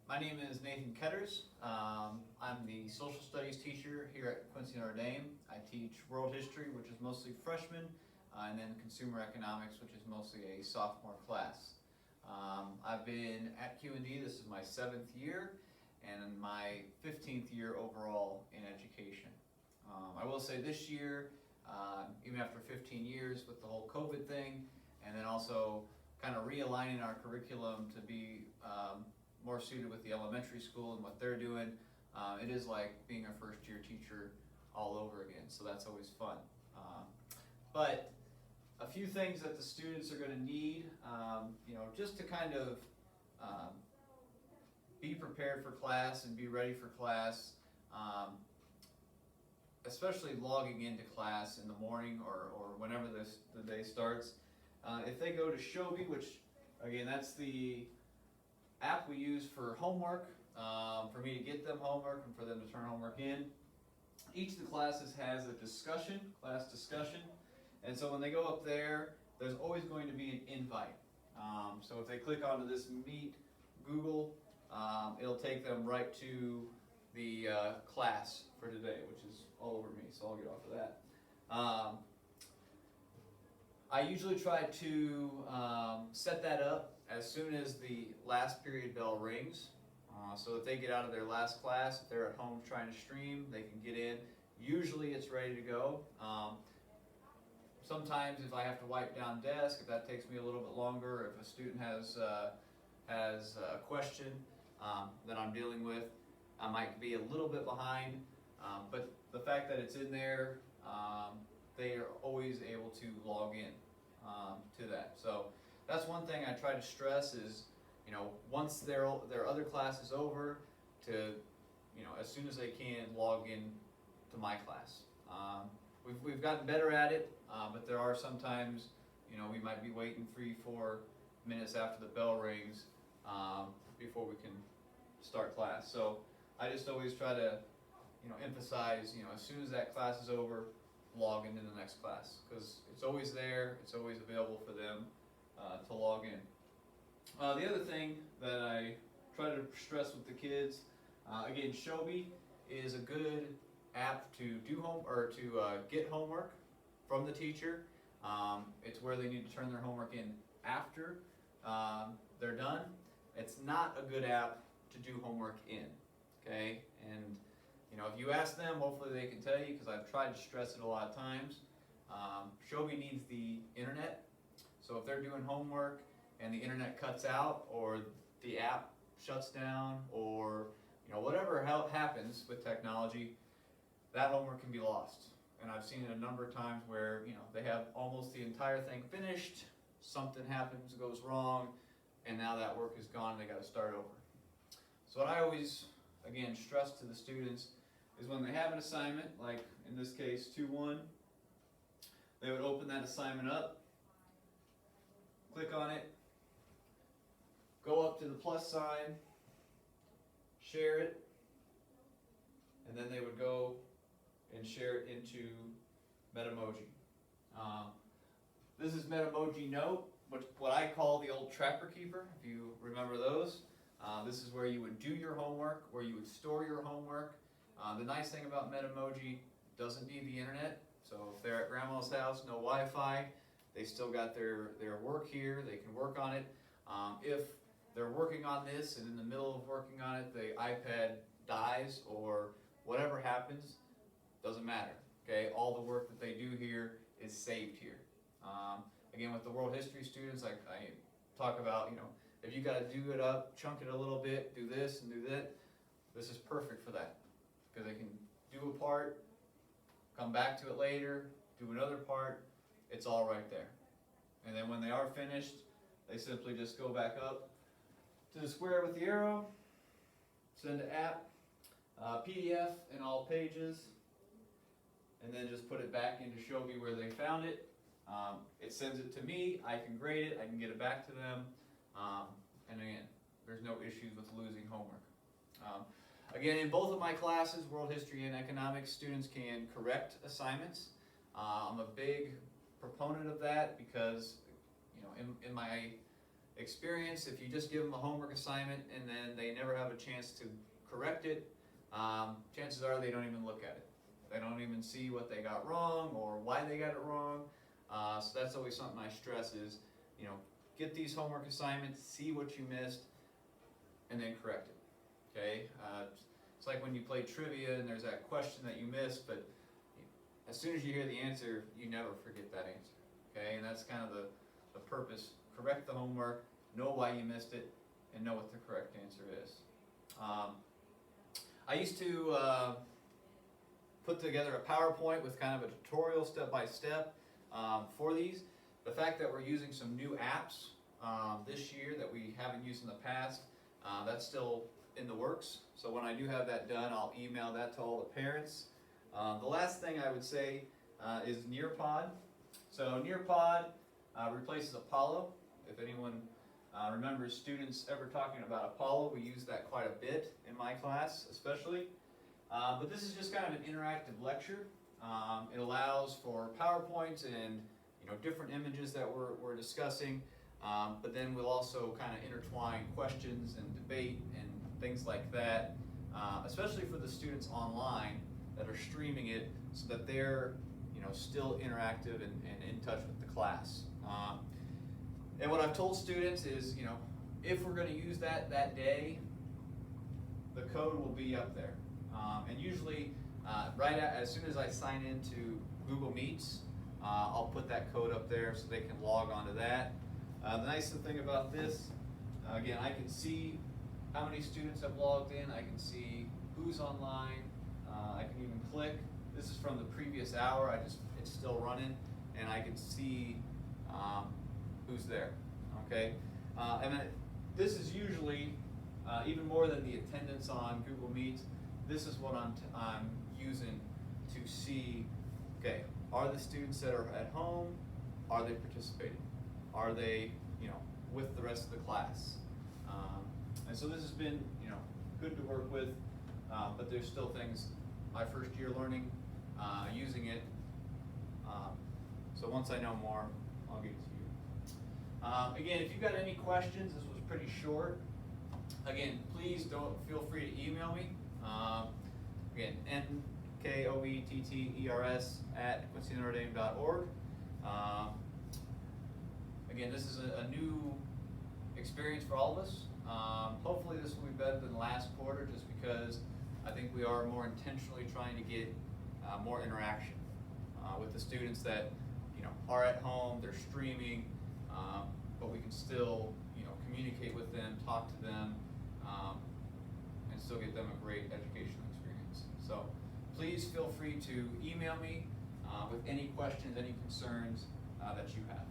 My name is Nathan Koetters. I'm the social studies teacher here at Quincy Notre Dame. I teach world history, which is mostly freshmen, and then consumer economics, which is mostly a sophomore class. I've been at Q&D, this is my 7th year, and my 15th year overall in education. I will say this year, even after 15 years with the whole COVID thing, and then also kind of realigning our curriculum to be more suited with the elementary school and what they're doing, it is like being a first year teacher all over again, so that's always fun. But a few things that the students are going to need, just to kind of be prepared for class and be ready for class, especially logging into class in the morning or whenever the day starts. If they go to Shobi, which again, that's the app we use for homework, for me to get them homework and for them to turn homework in. Each of the classes has a class discussion, and so when they go up there, there's always going to be an invite. So if they click onto this Meet Google, it'll take them right to the class for today, which is all over me, so I'll get off of that. I usually try to set that up as soon as the last period bell rings, so that they get out of their last class. If they're at home trying to stream, they can get in. Usually it's ready to go. Sometimes if I have to wipe down desk, if that takes me a little bit longer, if a student has a question that I'm dealing with, I might be a little bit behind, but the fact that it's in there, they are always able to log in to that. So that's one thing I try to stress is, once their other class is over, to, as soon as they can, log in to my class. We've gotten better at it, but there are sometimes, we might be waiting 3-4 minutes after the bell rings before we can start class. So I just always try to, emphasize, as soon as that class is over, log into the next class, because it's always there, it's always available for them to log in. The other thing that I try to stress with the kids, again, Shobi is a good app to do get homework from the teacher. It's where they need to turn their homework in after they're done. It's not a good app to do homework in, okay? And if you ask them, hopefully they can tell you, because I've tried to stress it a lot of times. Shobi needs the internet, so if they're doing homework and the internet cuts out, or the app shuts down, or whatever happens with technology, that homework can be lost. And I've seen it a number of times where they have almost the entire thing finished, something happens, goes wrong, and now that work is gone and they got to start over. So what I always, again, stress to the students is when they have an assignment, like in this case 2-1, they would open that assignment up, click on it, go up to the plus sign, share it, and then they would go and share it into Metamoji. This is Metamoji Note, what I call the old Trapper Keeper, if you remember those. This is where you would do your homework, where you would store your homework. The nice thing about Metamoji, doesn't need the internet, so if they're at grandma's house, no Wi-Fi, they still got their work here, they can work on it. If they're working on this and in the middle of working on it, the iPad dies or whatever happens, doesn't matter, okay? All the work that they do here is saved here. Again, with the world history students, I talk about, if you got to do it up, chunk it a little bit, do this and do that, this is perfect for that, because they can do a part, come back to it later, do another part, it's all right there. And then when they are finished, they simply just go back up to the square with the arrow, send to app, PDF in all pages, and then just put it back into Shobi where they found it. It sends it to me, I can grade it, I can get it back to them, and again, there's no issues with losing homework. Again, in both of my classes, World History and Economics, students can correct assignments. I'm a big proponent of that because, in my experience, if you just give them a homework assignment and then they never have a chance to correct it, chances are they don't even look at it. They don't even see what they got wrong or why they got it wrong. So that's always something I stress is, get these homework assignments, see what you missed, and then correct it. Okay? It's like when you play trivia and there's that question that you missed, but as soon as you hear the answer, you never forget that answer. Okay? And that's kind of the purpose. Correct the homework, know why you missed it, and know what the correct answer is. I used to put together a PowerPoint with kind of a tutorial step-by-step for these. The fact that we're using some new apps this year that we haven't used in the past, that's still in the works. So when I do have that done, I'll email that to all the parents. The last thing I would say is Nearpod. So Nearpod replaces Apollo. If anyone remembers students ever talking about Apollo, we use that quite a bit in my class especially. But this is just kind of an interactive lecture. It allows for PowerPoints and different images that we're discussing, but then we'll also kind of intertwine questions and debate and things like that, especially for the students online that are streaming it, so that they're still interactive and in touch with the class. And what I've told students is, if we're going to use that day, the code will be up there. And usually, as soon as I sign into Google Meets, I'll put that code up there so they can log onto that. The nice thing about this, again, I can see how many students have logged in. I can see who's online. I can even click. This is from the previous hour. It's still running, and I can see who's there. Okay, and then this is usually even more than the attendance on Google Meet. This is what I'm using to see. Okay, are the students that are at home, are they participating? Are they with the rest of the class? And so this has been good to work with, but there's still things my first year learning, using it. So once I know more, I'll get it to you. Again, if you've got any questions, this was pretty short. Again, please don't feel free to email me. Again, nkoetters@quincynotterdame.org. Again, this is a new experience for all of us. Hopefully this will be better than last quarter, just because I think we are more intentionally trying to get more interaction with the students that are at home, they're streaming, but we can still communicate with them, talk to them, and still get them a great educational experience. So please feel free to email me with any questions, any concerns that you have.